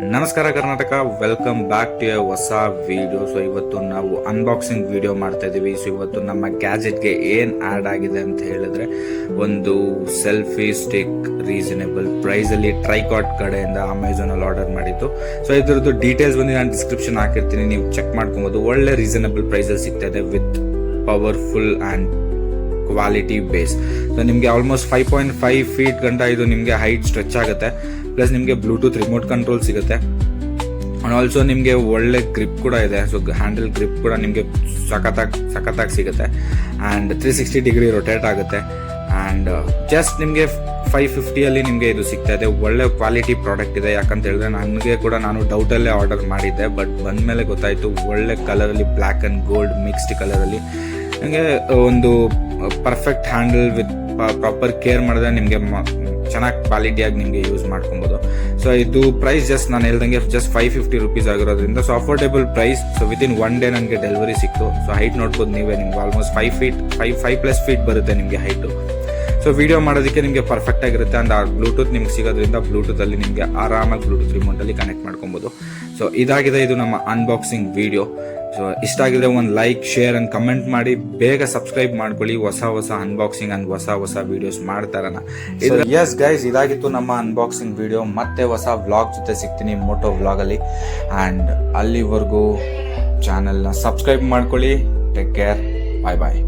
ನಮಸ್ಕಾರ Karnataka, welcome back to a ಹೊಸ video. So ಇವತ್ತು ನಾವು ಅನ್ಬಾಕ್ಸಿಂಗ್ ವಿಡಿಯೋ ಮಾಡ್ತಾ ಇದೀವಿ. ಸೊ ಇವತ್ತು ನಮ್ಮ ಗ್ಯಾಜೆಟ್ಗೆ ಏನ್ ಆಡ್ ಆಗಿದೆ ಅಂತ ಹೇಳಿದ್ರೆ ಒಂದು ಸೆಲ್ಫಿ ಸ್ಟಿಕ್ ರೀಸನೇಬಲ್ ಪ್ರೈಸ್ ಅಲ್ಲಿ ಟ್ರೈಕಾಟ್ ಕಡೆಯಿಂದ ಅಮೆಝಾನ್ ಅಲ್ಲಿ ಆರ್ಡರ್ ಮಾಡಿದ್ದು. ಸೊ ಇದ್ರದ್ದು ಡೀಟೇಲ್ಸ್ ಬಂದು ನಾನು ಡಿಸ್ಕ್ರಿಪ್ಷನ್ ಹಾಕಿರ್ತೀನಿ, ನೀವು ಚೆಕ್ ಮಾಡ್ಕೊಬಹುದು. ಒಳ್ಳೆ ರೀಸನೇಬಲ್ ಪ್ರೈಸ್ ಅಲ್ಲಿ ಸಿಗ್ತಾ ಇದೆ with powerful and quality base. So ನಿಮಗೆ ಆಲ್ಮೋಸ್ಟ್ 5.5 ಫೀಟ್ ಗಂಟ ಇದು ನಿಮಗೆ ಹೈಟ್ ಸ್ಟ್ರೆಚ್ ಆಗುತ್ತೆ. ಪ್ಲಸ್ ನಿಮಗೆ ಬ್ಲೂಟೂತ್ ರಿಮೋಟ್ ಕಂಟ್ರೋಲ್ ಸಿಗುತ್ತೆ. ಅಂಡ್ ಆಲ್ಸೋ ನಿಮಗೆ ಒಳ್ಳೆ ಗ್ರಿಪ್ ಕೂಡ ಇದೆ. ಸೊ ಹ್ಯಾಂಡಲ್ ಗ್ರಿಪ್ ಕೂಡ ನಿಮಗೆ ಸಖತ್ತಾಗಿ ಸಿಗುತ್ತೆ. ಆ್ಯಂಡ್ 360 ಡಿಗ್ರಿ ರೊಟೇಟ್ ಆಗುತ್ತೆ. ಆ್ಯಂಡ್ ಜಸ್ಟ್ ನಿಮಗೆ 550 ಅಲ್ಲಿ ನಿಮಗೆ ಇದು ಸಿಗ್ತಾ ಇದೆ. ಒಳ್ಳೆ ಕ್ವಾಲಿಟಿ ಪ್ರಾಡಕ್ಟ್ ಇದೆ. ಯಾಕಂತ ಹೇಳಿದ್ರೆ ನನಗೆ ಕೂಡ ನಾನು ಡೌಟಲ್ಲೇ ಆರ್ಡರ್ ಮಾಡಿದ್ದೆ, ಬಟ್ ಬಂದಮೇಲೆ ಗೊತ್ತಾಯಿತು ಒಳ್ಳೆ ಕಲರಲ್ಲಿ ಬ್ಲ್ಯಾಕ್ ಆ್ಯಂಡ್ ಗೋಲ್ಡ್ ಮಿಕ್ಸ್ಡ್ ಕಲರಲ್ಲಿ ನನಗೆ ಒಂದು perfect handle with proper care ಮಾಡಿದ್ರೆ ನಿಮಗೆ ಚೆನ್ನಾಗಿ ಕ್ವಾಲಿಟಿಯಾಗಿ ನಿಮಗೆ ಯೂಸ್ ಮಾಡ್ಕೊಬೋದು. ಸೊ ಇದು ಪ್ರೈಸ್ ಜಸ್ಟ್ ನಾನು ಹೇಳ್ದಂಗೆ ಜಸ್ಟ್ 550 ರುಪೀಸ್ ಆಗಿರೋದ್ರಿಂದ so affordable price. So within 1 day ನನಗೆ ಡೆಲಿವರಿ ಸಿಕ್ತು. ಸೊ ಹೈಟ್ ನೋಡ್ಬೋದು ನೀವೇ, ನಿಮ್ಗೆ ಆಲ್ಮೋಸ್ಟ್ 5+ ಫೀಟ್ ಬರುತ್ತೆ ನಿಮಗೆ ಹೈಟು. ಸೊ ವಿಡಿಯೋ ಮಾಡೋದಕ್ಕೆ ನಿಮಗೆ ಪರ್ಫೆಕ್ಟ್ ಆಗಿರುತ್ತೆ. ಅಂಡ್ ಆ ಬ್ಲೂಟೂತ್ ನಿಮ್ಗೆ ಸಿಗೋದ್ರಿಂದ ಬ್ಲೂಟೂತ್ ಅಲ್ಲಿ ನಿಮಗೆ ಆರಾಮಾಗಿ ಬ್ಲೂಟೂತ್ ರಿಮೋಟ್ ಅಲ್ಲಿ ಕನೆಕ್ಟ್ ಮಾಡ್ಕೊಬೋದು. ಸೊ ಇದಾಗಿದೆ ಇದು ನಮ್ಮ ಅನ್ಬಾಕ್ಸಿಂಗ್ ವಿಡಿಯೋ. ಸೊ ಇಷ್ಟ ಆಗಿದ್ರೆ ಒಂದು ಲೈಕ್, ಶೇರ್ ಅಂಡ್ ಕಮೆಂಟ್ ಮಾಡಿ. ಬೇಗ ಸಬ್ಸ್ಕ್ರೈಬ್ ಮಾಡ್ಕೊಳ್ಳಿ. ಹೊಸ ಅನ್ಬಾಕ್ಸಿಂಗ್ ಅಂಡ್ ಹೊಸ ವಿಡಿಯೋಸ್ ಮಾಡ್ತಾರಣ. ಎಸ್ ಗೈಸ್, ಇದಾಗಿತ್ತು ನಮ್ಮ ಅನ್ಬಾಕ್ಸಿಂಗ್ ವಿಡಿಯೋ. ಮತ್ತೆ ಹೊಸ ವ್ಲಾಗ್ ಜೊತೆ ಸಿಗ್ತೀನಿ ಮೋಟೋ ವ್ಲಾಗ್ ಅಲ್ಲಿ. ಅಂಡ್ ಅಲ್ಲಿವರೆಗೂ ಚಾನೆಲ್ನ ಸಬ್ಸ್ಕ್ರೈಬ್ ಮಾಡ್ಕೊಳ್ಳಿ. ಟೇಕ್ ಕೇರ್, ಬಾಯ್.